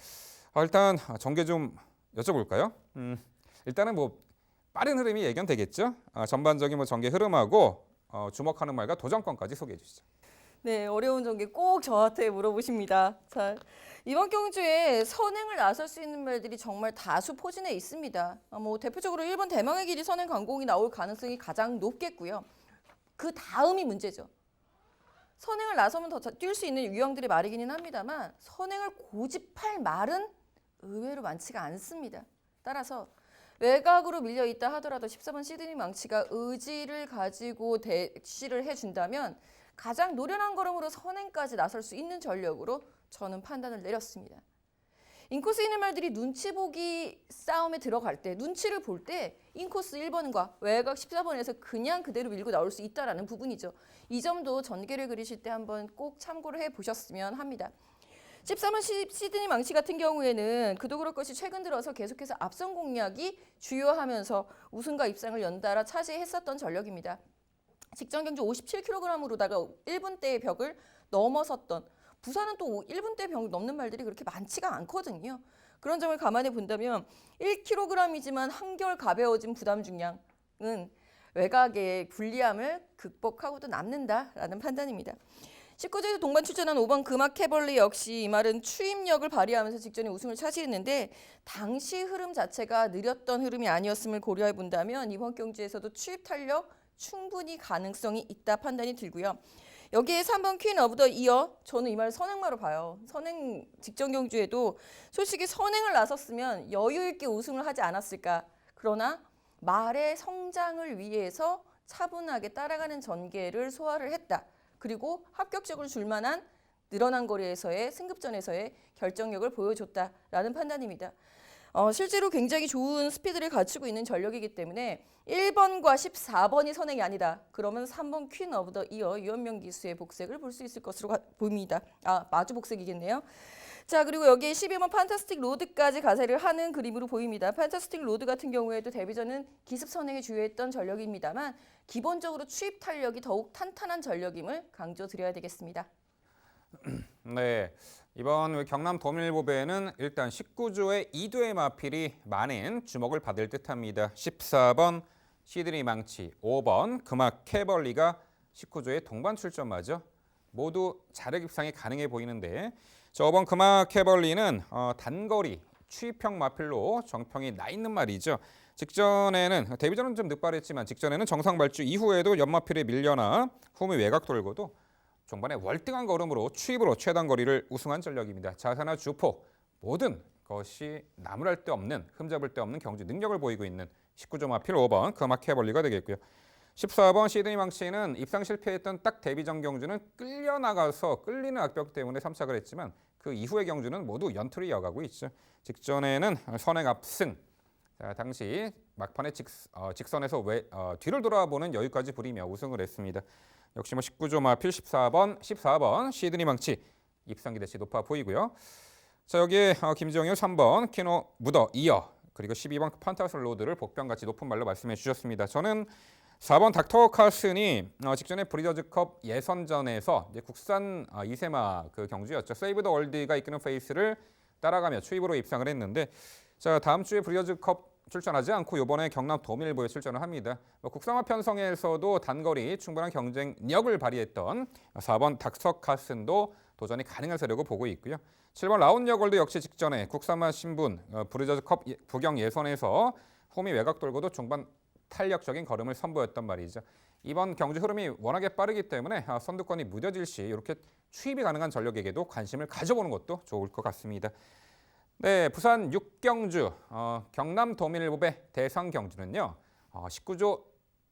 Speaker 1: 일단 전개 좀 여쭤볼까요? 일단은 뭐 빠른 흐름이 예견되겠죠. 전반적인 전개 흐름하고 주목하는 말과 도전권까지 소개해 주시죠.
Speaker 2: 네, 어려운 전개 꼭 저한테 물어보십니다. 자, 이번 경주에 선행을 나설 수 있는 말들이 정말 다수 포진해 있습니다. 대표적으로 1번 대망의 길이 선행 강공이 나올 가능성이 가장 높겠고요. 그 다음이 문제죠. 선행을 나서면 더 뛸 수 있는 유형들이 말이기는 합니다만 선행을 고집할 말은 의외로 많지가 않습니다. 따라서 외곽으로 밀려 있다 하더라도 14번 시드니 망치가 의지를 가지고 대시를 해준다면 가장 노련한 걸음으로 선행까지 나설 수 있는 전력으로 저는 판단을 내렸습니다. 인코스 있는 말들이 눈치 보기 싸움에 들어갈 때 눈치를 볼 때 인코스 1번과 외곽 14번에서 그냥 그대로 밀고 나올 수 있다는 부분이죠. 이 점도 전개를 그리실 때 한번 꼭 참고를 해보셨으면 합니다. 13번 시드니 망치 같은 경우에는 그도 그럴 것이 최근 들어서 계속해서 앞선 공략이 주요하면서 우승과 입상을 연달아 차지했었던 전력입니다. 직전 경주 57kg으로다가 1분대의 벽을 넘어섰던 부산은 또 1분대 벽을 넘는 말들이 그렇게 많지가 않거든요. 그런 점을 감안해 본다면 1kg이지만 한결 가벼워진 부담 중량은 외곽의 불리함을 극복하고도 남는다라는 판단입니다. 19제에서 동반 출전한 5번 금악 캐벌리 역시 이 말은 추임력을 발휘하면서 직전에 우승을 차지했는데 당시 흐름 자체가 느렸던 흐름이 아니었음을 고려해 본다면 이번 경주에서도 추입 탄력 충분히 가능성이 있다 판단이 들고요. 여기에 3번 퀸 오브 더 이어 저는 이 말 선행마로 봐요. 선행 직전 경주에도 솔직히 선행을 나섰으면 여유 있게 우승을 하지 않았을까. 그러나 말의 성장을 위해서 차분하게 따라가는 전개를 소화를 했다. 그리고 합격적으로 줄 만한 늘어난 거리에서의 승급전에서의 결정력을 보여줬다라는 판단입니다. 실제로 굉장히 좋은 스피드를 갖추고 있는 전력이기 때문에 1번과 14번이 선행이 아니다. 그러면 3번 퀸 오브 더 이어 유현명 기수의 복색을 볼 수 있을 것으로 보입니다. 마주 복색이겠네요. 자, 그리고 여기에 12번 판타스틱 로드까지 가세를 하는 그림으로 보입니다. 판타스틱 로드 같은 경우에도 데뷔전은 기습 선행에 주요했던 전력입니다만 기본적으로 추입 탄력이 더욱 탄탄한 전력임을 강조드려야 되겠습니다.
Speaker 1: 네, 이번 경남 도밀보배는 일단 19조의 2도의 마필이 많은 주목을 받을 듯합니다. 14번 시드니 망치, 5번 금악 캐벌리가 19조의 동반 출전마죠. 모두 자력 입상이 가능해 보이는데 저 5번 금악 캐벌리는 단거리 추입형 마필로 정평이 나 있는 말이죠. 직전에는 데뷔전은 좀 늦발했지만 직전에는 정상 발주 이후에도 연마필에 밀려나 후미 외곽 돌고도 종반에 월등한 걸음으로 추입으로 최단 거리를 우승한 전력입니다. 자사나 주포 모든 것이 나무랄 데 없는 흠잡을 데 없는 경주 능력을 보이고 있는 19조 마필 5번 금악 캐벌리가 되겠고요. 14번 시드니 망치는 입상 실패했던 딱 데뷔전 경주는 끌려나가서 끌리는 악벽 때문에 삼착을 했지만 그 이후의 경주는 모두 연투를 이어가고 있죠. 직전에는 선행 압승, 당시 막판에 직선에서 뒤를 돌아보는 여유까지 부리며 우승을 했습니다. 역시 19조 마필 14번 시드니 망치 입상 기대치 높아 보이고요. 자, 여기에 김정일 3번 키노 무더 이어 그리고 12번 판타스 로드를 복병같이 높은 말로 말씀해 주셨습니다. 저는 4번 닥터 카슨이 직전에 브리저즈컵 예선전에서 이제 국산 이세마 그 경주였죠. 세이브 더 월드가 이끄는 페이스를 따라가며 추입으로 입상을 했는데 자, 다음 주에 브리저즈컵 출전하지 않고 이번에 경남 도밀보에 출전을 합니다. 국산화 편성에서도 단거리 충분한 경쟁력을 발휘했던 4번 닥터 카슨도 도전이 가능한 세력을 보고 있고요. 7번 라운여걸도 역시 직전에 국산화 신분 브리저즈컵 부경 예선에서 홈이 외곽 돌고도 중반 탄력적인 걸음을 선보였단 말이죠. 이번 경주 흐름이 워낙에 빠르기 때문에 선두권이 무뎌질 시 이렇게 추입이 가능한 전력에게도 관심을 가져보는 것도 좋을 것 같습니다. 네, 부산 6경주 경남 도밀보배 대상 경주는요. 19조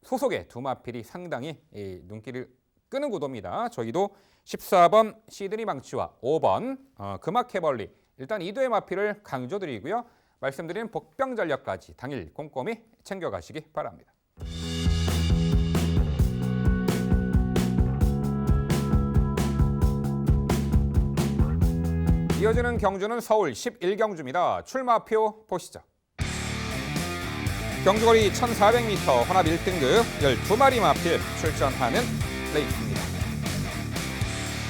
Speaker 1: 소속의 두 마필이 상당히 눈길을 끄는 구도입니다. 저희도 14번 시드니 망치와 5번 금악 캐벌리 일단 2도의 마필을 강조드리고요. 말씀드린 복병 전력까지 당일 꼼꼼히 챙겨가시기 바랍니다. 이어지는 경주는 서울 11경주입니다. 출마표 보시죠. 경주거리 1400m 혼합 1등급 12마리 마필 출전하는 레이스입니다.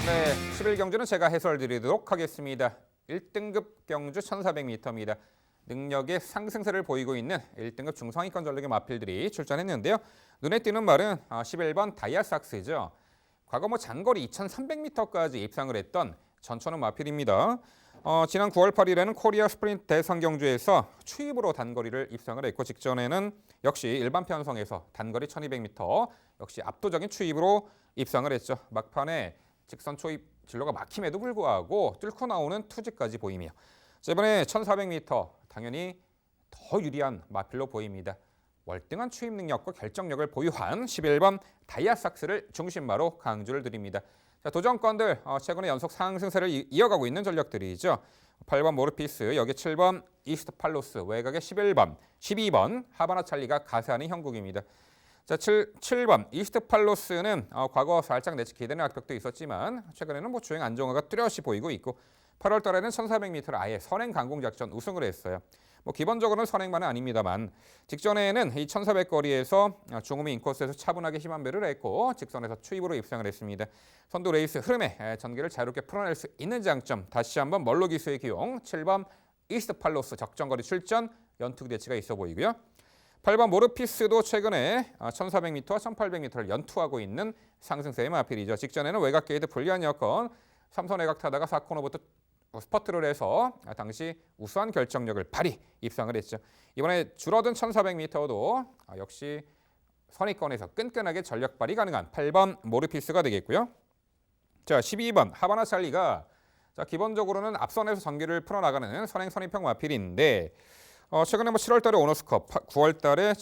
Speaker 1: 네, 11경주는 제가 해설드리도록 하겠습니다. 1등급 경주 1400m입니다. 능력의 상승세를 보이고 있는 1등급 중상위권 전력의 마필들이 출전했는데요. 눈에 띄는 말은 11번 다이아삭스죠. 과거 장거리 2300m까지 입상을 했던 전천후 마필입니다. 지난 9월 8일에는 코리아 스프린트 대상 경주에서 추입으로 단거리를 입상을 했고 직전에는 역시 일반 편성에서 단거리 1200m 역시 압도적인 추입으로 입상을 했죠. 막판에 직선 초입 진로가 막힘에도 불구하고 뚫고 나오는 투지까지 보이며 이번에 1400m 당연히 더 유리한 마필로 보입니다. 월등한 추입 능력과 결정력을 보유한 11번 다이아삭스를 중심마로 강조를 드립니다. 자, 도전권들 최근에 연속 상승세를 이어가고 있는 전력들이죠. 8번 모르피스, 여기 7번 이스트 팔로스, 외곽에 11번, 12번 하바나 찰리가 가세하는 형국입니다. 자, 7번 이스트 팔로스는 과거 살짝 내치기되는 악벽도 있었지만 최근에는 주행 안정화가 뚜렷이 보이고 있고 8월 달에는 1400m를 아예 선행 강공 작전 우승을 했어요. 기본적으로는 선행만은 아닙니다만 직전에는 이 1400거리에서 중후미 인코스에서 차분하게 힘한 배를 했고 직선에서 추입으로 입상을 했습니다. 선두 레이스 흐름에 전개를 자유롭게 풀어낼 수 있는 장점 다시 한번 멀로 기수의 기용 7번 이스트 팔로스 적정거리 출전 연투 기대치가 있어 보이고요. 8번 모르피스도 최근에 1400m와 1800m를 연투하고 있는 상승세의 마필이죠. 직전에는 외곽 게이트 불리한 여건 3선 외곽 타다가 4코너부터 스퍼트를 해서 당시 우수한 결정력을 발휘 입상을 했죠. 이번에 줄어든 1400m도 역시 선위권에서 끈끈하게 전력 발휘 가능한 8번 모르피스가 되겠고요. 자, 12번 하바나 찰리가 자, 기본적으로는 앞선에서 전기를 풀어나가는 선행 선입형 마필인데 최근에 7월 달에 오너스컵, 9월 달에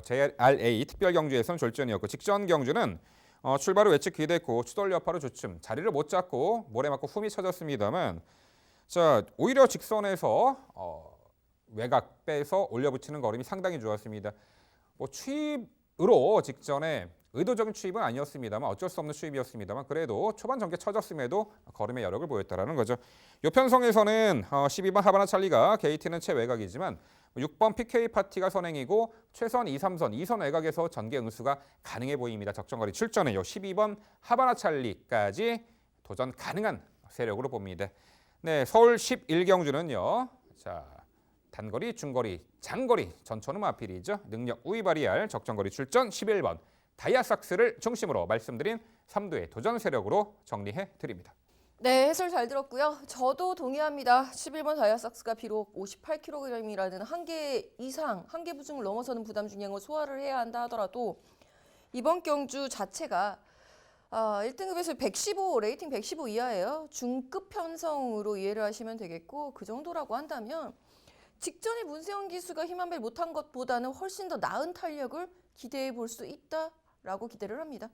Speaker 1: JRA 특별 경주에서는 졸전이었고 직전 경주는 출발 후 외측 기대했고 추돌 여파로 주춤, 자리를 못 잡고 모래 맞고 흠이 쳐졌습니다만 자, 오히려 직선에서 외곽 빼서 올려붙이는 걸음이 상당히 좋았습니다. 추입으로 직전에 의도적인 추입은 아니었습니다만 어쩔 수 없는 추입이었습니다만 그래도 초반 전개 쳐졌음에도 걸음의 여력을 보였다라는 거죠. 요 편성에서는 12번 하바나 찰리가 게이트는 최외곽이지만 6번 PK 파티가 선행이고 최선 2, 3선, 2선 외곽에서 전개 응수가 가능해 보입니다. 적정거리 출전에 요 12번 하바나 찰리까지 도전 가능한 세력으로 봅니다. 네, 서울 11경주는요. 자, 단거리, 중거리, 장거리 전천후 마필이죠. 능력 우위 발휘할 적정거리 출전 11번 다이아삭스를 중심으로 말씀드린 3두의 도전 세력으로 정리해 드립니다.
Speaker 2: 네, 해설 잘 들었고요. 저도 동의합니다. 11번 다이아삭스가 비록 58kg이라는 한계 이상, 한계 부중을 넘어서는 부담 중량을 소화를 해야 한다 하더라도 이번 경주 자체가 1등급에서 115, 레이팅 115 이하예요. 중급 편성으로 이해를 하시면 되겠고 그 정도라고 한다면 직전에 문세영 기수가 힘한배 못한 것보다는 훨씬 더 나은 탄력을 기대해 볼 수 있다라고 기대를 합니다.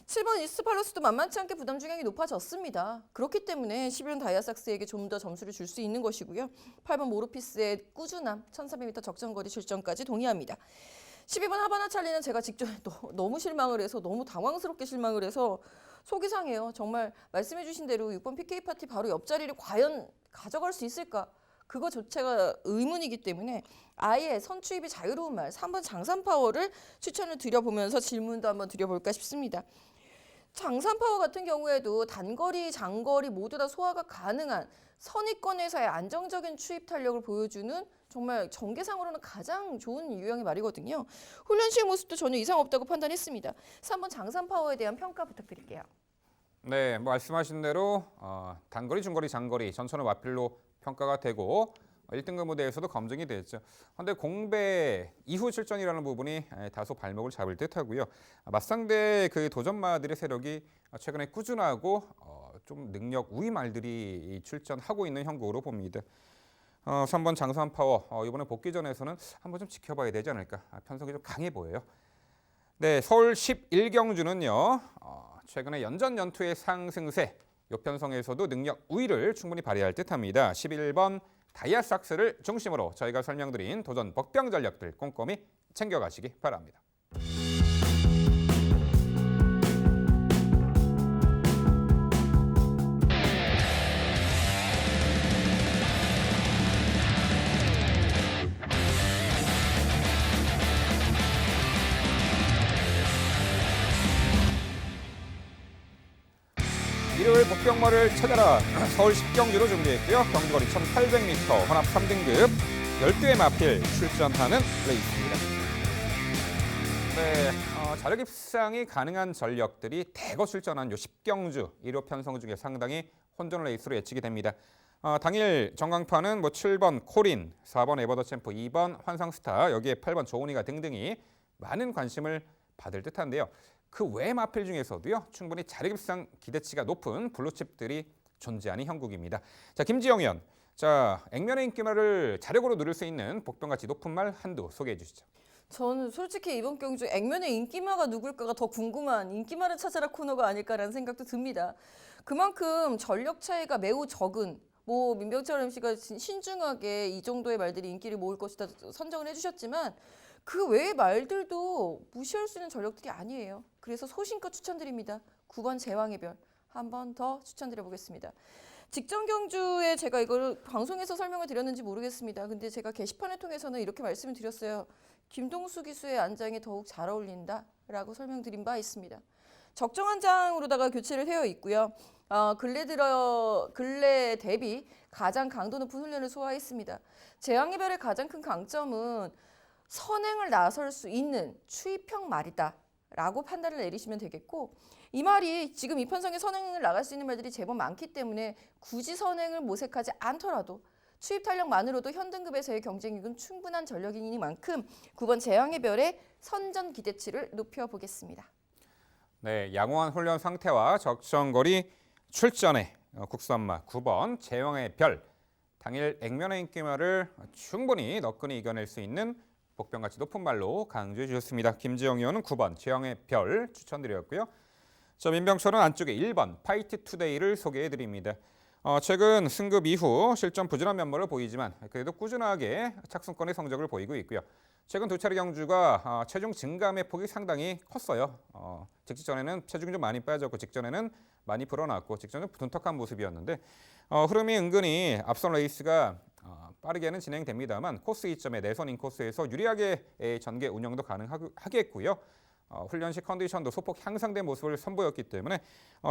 Speaker 2: 7번 이스트팔로스도 만만치 않게 부담 중량이 높아졌습니다. 그렇기 때문에 11번 다이아삭스에게 좀 더 점수를 줄 수 있는 것이고요. 8번 모르피스의 꾸준함, 1300m 적정거리 출전까지 동의합니다. 12번 하바나 찰리는 제가 직전에 너무 실망을 해서 너무 당황스럽게 실망을 해서 속이 상해요. 정말 말씀해 주신 대로 6번 PK 파티 바로 옆자리를 과연 가져갈 수 있을까? 그거조차가 의문이기 때문에 아예 선추입이 자유로운 말 3번 장산파워를 추천을 드려보면서 질문도 한번 드려볼까 싶습니다. 장산파워 같은 경우에도 단거리, 장거리 모두 다 소화가 가능한 선위권에서의 안정적인 추입 탄력을 보여주는 정말 전개상으로는 가장 좋은 유형의 말이거든요. 훈련 시의 모습도 전혀 이상 없다고 판단했습니다. 3번 장산파워에 대한 평가 부탁드릴게요.
Speaker 1: 네, 말씀하신 대로 단거리, 중거리, 장거리 전천후 마필로 평가가 되고 1등급 무대에서도 검증이 됐죠. 그런데 공배 이후 출전이라는 부분이 다소 발목을 잡을 듯하고요. 맞상대 그 도전마들의 세력이 최근에 꾸준하고 좀 능력 우위 말들이 출전하고 있는 형국으로 봅니다. 3번 장산파워 이번에 복귀전에서는 한번 좀 지켜봐야 되지 않을까. 편성이 좀 강해 보여요. 네, 서울 11경주는요. 최근에 연전 연투의 상승세 요 편성에서도 능력 우위를 충분히 발휘할 듯합니다. 11번 다이아삭스를 중심으로 저희가 설명드린 도전 복병 전력들 꼼꼼히 챙겨가시기 바랍니다. 일요일 복병마를 찾아라 서울 10경주로 준비했고요. 경주거리 1800m 혼합 3등급 12회 마필 출전하는 레이스입니다. 네, 자력 입상이 가능한 전력들이 대거 출전한 요 10경주 1호 편성 중에 상당히 혼전 레이스로 예측이 됩니다. 당일 전광판은 7번 코린, 4번 에버더 챔프, 2번 환상스타, 여기에 8번 조은이가 등등이 많은 관심을 받을 듯한데요. 그 외 마필 중에서도요. 충분히 자력 입상 기대치가 높은 블루칩들이 존재하는 형국입니다. 자, 김지영 의원. 자, 액면의 인기말을 자력으로 누릴 수 있는 복병가치 높은 말 한두 소개해 주시죠.
Speaker 2: 저는 솔직히 이번 경주 액면의 인기마가 누굴까가 더 궁금한 인기마를 찾아라 코너가 아닐까라는 생각도 듭니다. 그만큼 전력 차이가 매우 적은 민병철 MC가 신중하게 이 정도의 말들이 인기를 모을 것이다 선정을 해주셨지만 그 외의 말들도 무시할 수 있는 전력들이 아니에요. 그래서 소신껏 추천드립니다. 9번 제왕의 별 한 번 더 추천드려보겠습니다. 직전 경주에 제가 이걸 방송에서 설명을 드렸는지 모르겠습니다. 근데 제가 게시판을 통해서는 이렇게 말씀을 드렸어요. 김동수 기수의 안장이 더욱 잘 어울린다라고 설명드린 바 있습니다. 적정한 장으로다가 교체를 되어 있고요. 근래 대비 가장 강도 높은 훈련을 소화했습니다. 제왕의 별의 가장 큰 강점은 선행을 나설 수 있는 추입형 말이다라고 판단을 내리시면 되겠고 이 말이 지금 이 편성에 선행을 나갈 수 있는 말들이 제법 많기 때문에 굳이 선행을 모색하지 않더라도 추입 탄력만으로도 현등급에서의 경쟁력은 충분한 전력이니만큼 9번 재앙의 별의 선전 기대치를 높여보겠습니다.
Speaker 1: 네, 양호한 훈련 상태와 적정거리 출전에 국산마 9번 제왕의 별, 당일 액면의 인기말을 충분히 너끈히 이겨낼 수 있는 복병가치 높은 말로 강조해 주셨습니다. 김지영 의원은 9번 제왕의 별 추천드렸고요. 저 민병철은 안쪽에 1번 파이트 투데이를 소개해 드립니다. 최근 승급 이후 실전 부진한 면모를 보이지만 그래도 꾸준하게 착승권의 성적을 보이고 있고요. 최근 두 차례 경주가 체중 증감의 폭이 상당히 컸어요. 직전에는 체중이 좀 많이 빠졌고 직전에는 많이 불어났고 직전은 둔탁한 모습이었는데 흐름이 은근히 앞선 레이스가 빠르게는 진행됩니다만 코스 이점에 내선 인코스에서 유리하게 전개 운영도 가능하겠고요. 훈련시 컨디션도 소폭 향상된 모습을 선보였기 때문에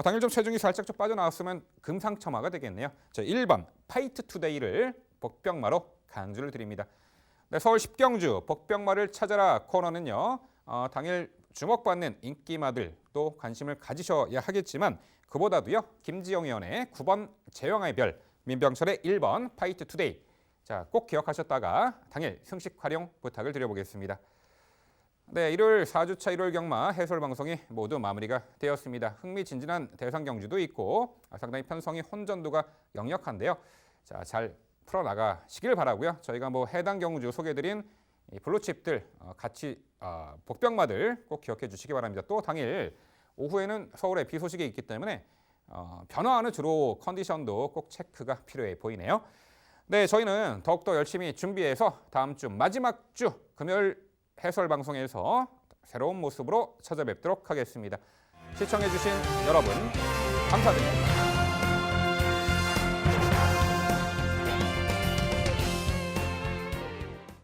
Speaker 1: 당일 좀 체중이 살짝 좀 빠져나왔으면 금상첨화가 되겠네요. 자, 1번 파이트 투데이를 복병마로 강조를 드립니다. 네, 서울 10경주 복병마를 찾아라 코너는요. 당일 주목받는 인기마들 또 관심을 가지셔야 하겠지만 그보다도요. 김지영 의원의 9번 제왕의 별, 민병철의 1번 파이트 투데이. 자, 꼭 기억하셨다가 당일 승식 활용 부탁을 드려보겠습니다. 네, 일요일 4주차 일요일 경마 해설 방송이 모두 마무리가 되었습니다. 흥미진진한 대상 경주도 있고 상당히 편성이 혼전도가 역력한데요. 자, 잘 풀어나가시길 바라고요. 저희가 해당 경주 소개해드린 블루칩들 같이 복병마들 꼭 기억해 주시기 바랍니다. 또 당일 오후에는 서울에 비 소식이 있기 때문에 변화하는 주로 컨디션도 꼭 체크가 필요해 보이네요. 네, 저희는 더욱더 열심히 준비해서 다음 주 마지막 주 금요일 해설 방송에서 새로운 모습으로 찾아뵙도록 하겠습니다. 시청해 주신 여러분 감사드립니다.